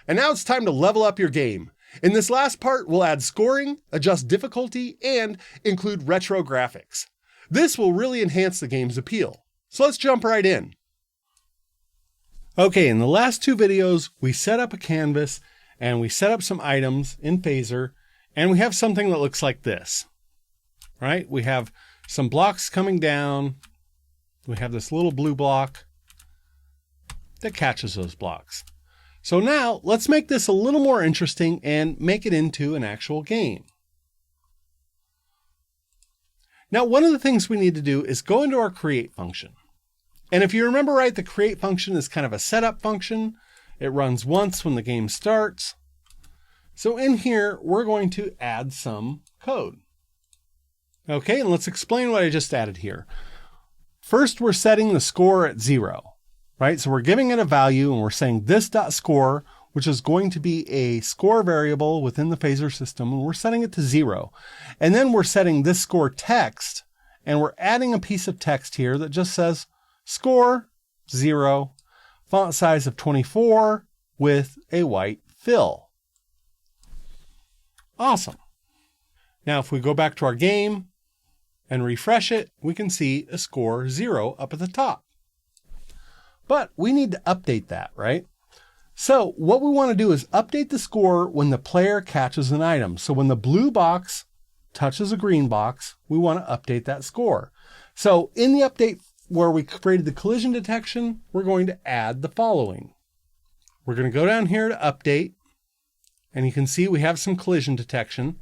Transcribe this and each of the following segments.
And now it's time to level up your game. In this last part, we'll add scoring, adjust difficulty, and include retro graphics. This will really enhance the game's appeal. So let's jump right in. Okay, in the last two videos, we set up a canvas and we set up some items in Phaser, and we have something that looks like this, right? We have some blocks coming down. We have this little blue block that catches those blocks. So now let's make this a little more interesting and make it into an actual game. Now, one of the things we need to do is go into our create function. And if you remember right, the create function is kind of a setup function. It runs once when the game starts. So in here, we're going to add some code. Okay, and let's explain what I just added here. First, we're setting the score at 0, right? So we're giving it a value and we're saying this.score, which is going to be a score variable within the Phaser system, and we're setting it to 0. And then we're setting this score text, and we're adding a piece of text here that just says score 0, font size of 24 with a white fill. Awesome. Now, if we go back to our game and refresh it, we can see a score 0 up at the top. But we need to update that, right? So what we want to do is update the score when the player catches an item. So when the blue box touches a green box, we want to update that score. So in the update where we created the collision detection, we're going to add the following. We're going to go down here to update, and you can see we have some collision detection.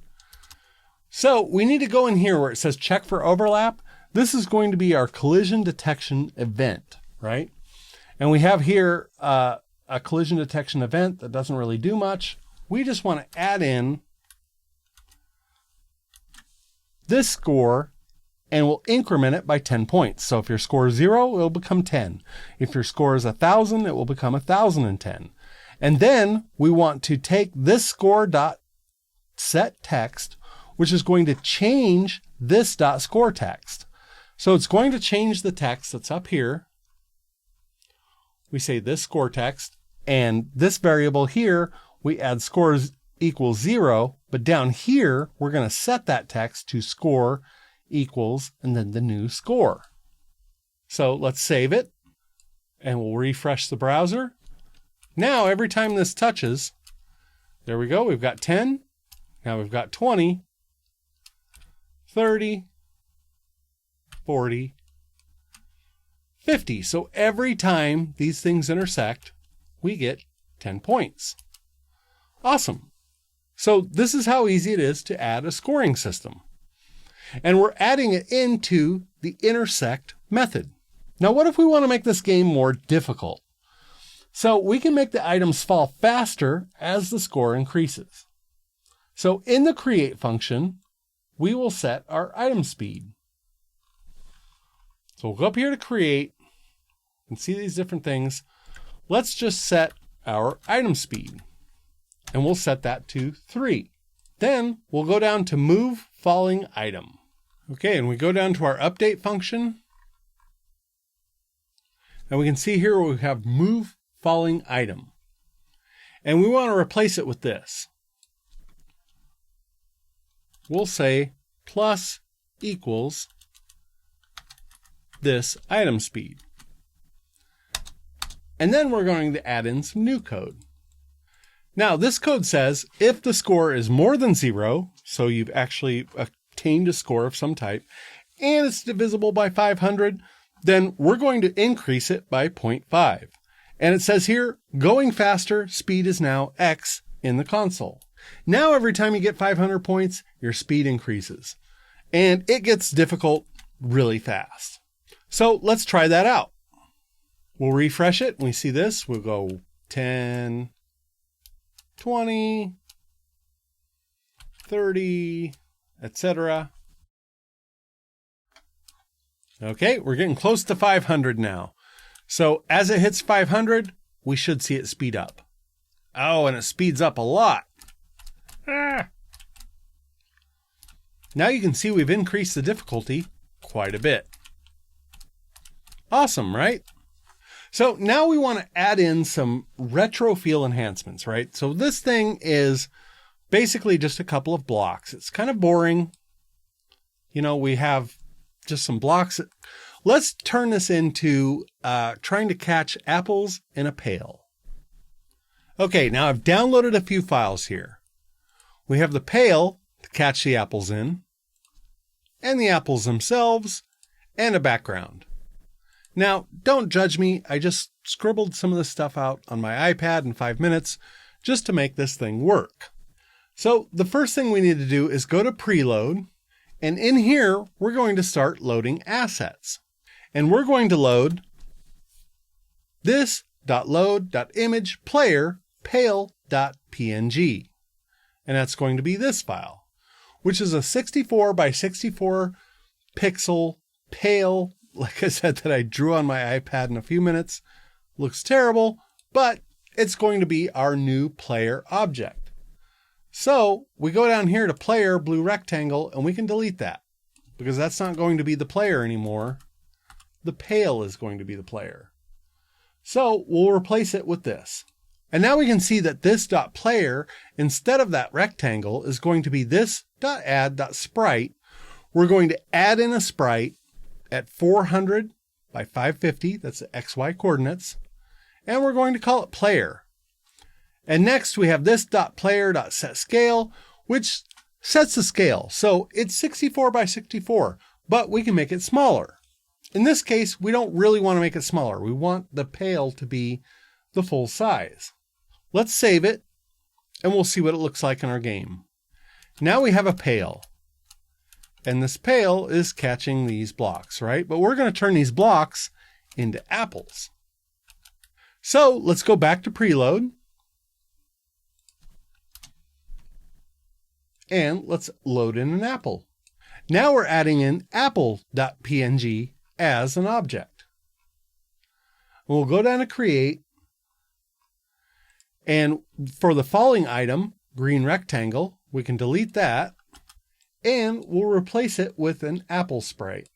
So we need to go in here where it says check for overlap. This is going to be our collision detection event, right? And we have here a collision detection event that doesn't really do much. We just want to add in this score, and we'll increment it by 10 points. So if your score is 0, it'll become 10. If your score is 1,000, it will become 1,010. And then we want to take this score.set text, which is going to change this .score text. So it's going to change the text that's up here. We say this score text, and this variable here, we add scores equals 0, but down here, we're going to set that text to score equals, and then the new score. So let's save it, and we'll refresh the browser. Now, every time this touches, there we go, we've got 10, now we've got 20, 30, 40, 50. So every time these things intersect, we get 10 points. Awesome. So this is how easy it is to add a scoring system. And we're adding it into the intersect method. Now, what if we want to make this game more difficult? So we can make the items fall faster as the score increases. So in the create function, we will set our item speed. So we'll go up here to create and see these different things. Let's just set our item speed, and we'll set that to 3. Then we'll go down to move falling item. Okay, and we go down to our update function, and we can see here we have move falling item, and we want to replace it with this. We'll say plus equals this item speed. And then we're going to add in some new code. Now, this code says if the score is more than 0, so you've actually obtained a score of some type, and it's divisible by 500, then we're going to increase it by 0.5. And it says here, going faster, speed is now X in the console. Now, every time you get 500 points, your speed increases. And it gets difficult really fast. So let's try that out. We'll refresh it, and we see this. We'll go 10, 20, 30, etc. Okay, we're getting close to 500 now. So as it hits 500, we should see it speed up. Oh, and it speeds up a lot. Ah. Now you can see we've increased the difficulty quite a bit. Awesome, right? So now we want to add in some retro feel enhancements, right? So this thing is basically just a couple of blocks. It's kind of boring. You know, we have just some blocks. Let's turn this into trying to catch apples in a pail. Okay, now I've downloaded a few files here. We have the pail to catch the apples in, and the apples themselves, and a background. Now, don't judge me. I just scribbled some of this stuff out on my iPad in 5 minutes just to make this thing work. So the first thing we need to do is go to preload, and in here, we're going to start loading assets. And we're going to load this.load.image player pail.png. And that's going to be this file, which is a 64 by 64 pixel pail. Like I said, that I drew on my iPad in a few minutes. Looks terrible, but it's going to be our new player object. So we go down here to player, blue rectangle, and we can delete that because that's not going to be the player anymore. The pail is going to be the player. So we'll replace it with this. And now we can see that this .player, instead of that rectangle, is going to be this .add.sprite. We're going to add in a sprite at 400 by 550, that's the XY coordinates, and we're going to call it player. And next we have this .player.setScale, which sets the scale. So it's 64 by 64, but we can make it smaller. In this case, we don't really want to make it smaller. We want the pail to be the full size. Let's save it, and we'll see what it looks like in our game. Now we have a pail. And this pail is catching these blocks, right? But we're going to turn these blocks into apples. So let's go back to preload. And let's load in an apple. Now we're adding in apple.png as an object. We'll go down to create. And for the falling item, green rectangle, we can delete that. And we'll replace it with an apple sprite.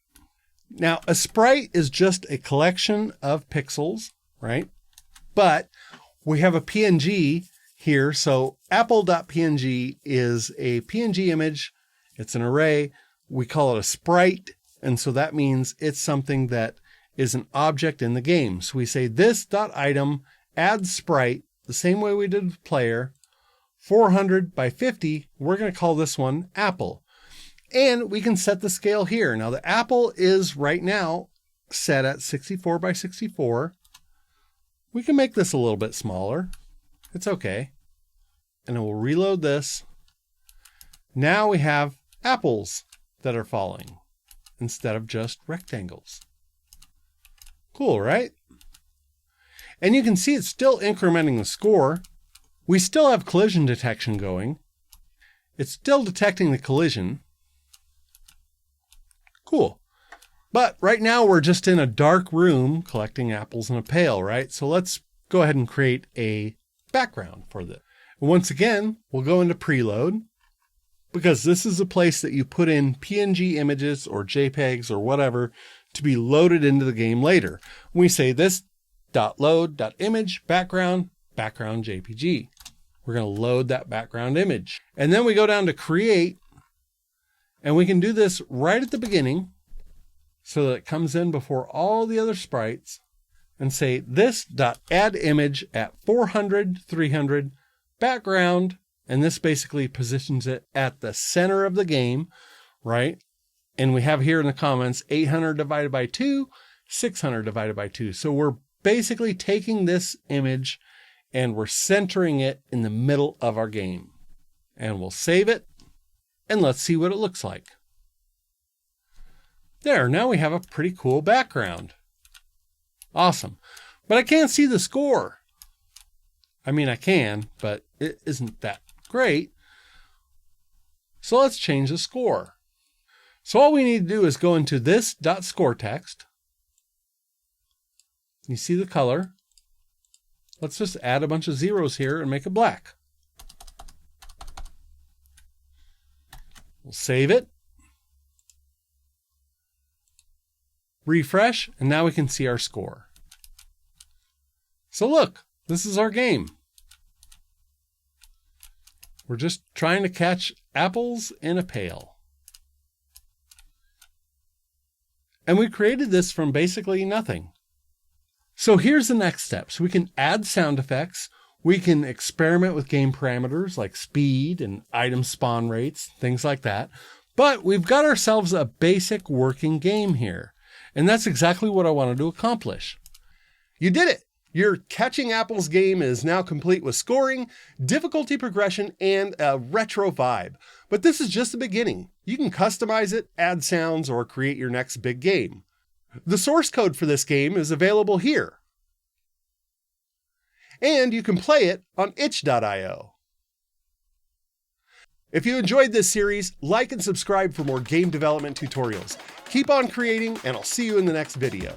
Now, a sprite is just a collection of pixels, right? But we have a PNG here. So apple.png is a PNG image. It's an array. We call it a sprite. And so that means it's something that is an object in the game. So we say this.item add sprite, the same way we did with player, 400 by 50. We're going to call this one apple. And we can set the scale here. Now the apple is right now set at 64 by 64. We can make this a little bit smaller. It's okay. And then we'll reload this. Now we have apples that are falling instead of just rectangles. Cool, right? And you can see it's still incrementing the score. We still have collision detection going. It's still detecting the collision. Cool. But right now we're just in a dark room collecting apples in a pail, right? So let's go ahead and create a background for this. Once again, we'll go into preload because this is a place that you put in PNG images or JPEGs or whatever to be loaded into the game later. We say this.load.image background JPG. We're going to load that background image. And then we go down to create. And we can do this right at the beginning so that it comes in before all the other sprites and say this.addImage at 400, 300 background. And this basically positions it at the center of the game, right? And we have here in the comments 800 divided by 2, 600 divided by 2. So we're basically taking this image and we're centering it in the middle of our game. And we'll save it. And let's see what it looks like. There, now we have a pretty cool background. Awesome. But I can't see the score. I mean, I can, but it isn't that great. So let's change the score. So all we need to do is go into this.score text. You see the color. Let's just add a bunch of zeros here and make it black. We'll save it. Refresh, and now we can see our score. So look, this is our game. We're just trying to catch apples in a pail. And we created this from basically nothing. So here's the next steps. We can add sound effects. We can experiment with game parameters like speed and item spawn rates, things like that. But we've got ourselves a basic working game here. And that's exactly what I wanted to accomplish. You did it! Your Catching Apples game is now complete with scoring, difficulty progression, and a retro vibe. But this is just the beginning. You can customize it, add sounds, or create your next big game. The source code for this game is available here. And you can play it on itch.io. If you enjoyed this series, like and subscribe for more game development tutorials. Keep on creating, and I'll see you in the next video.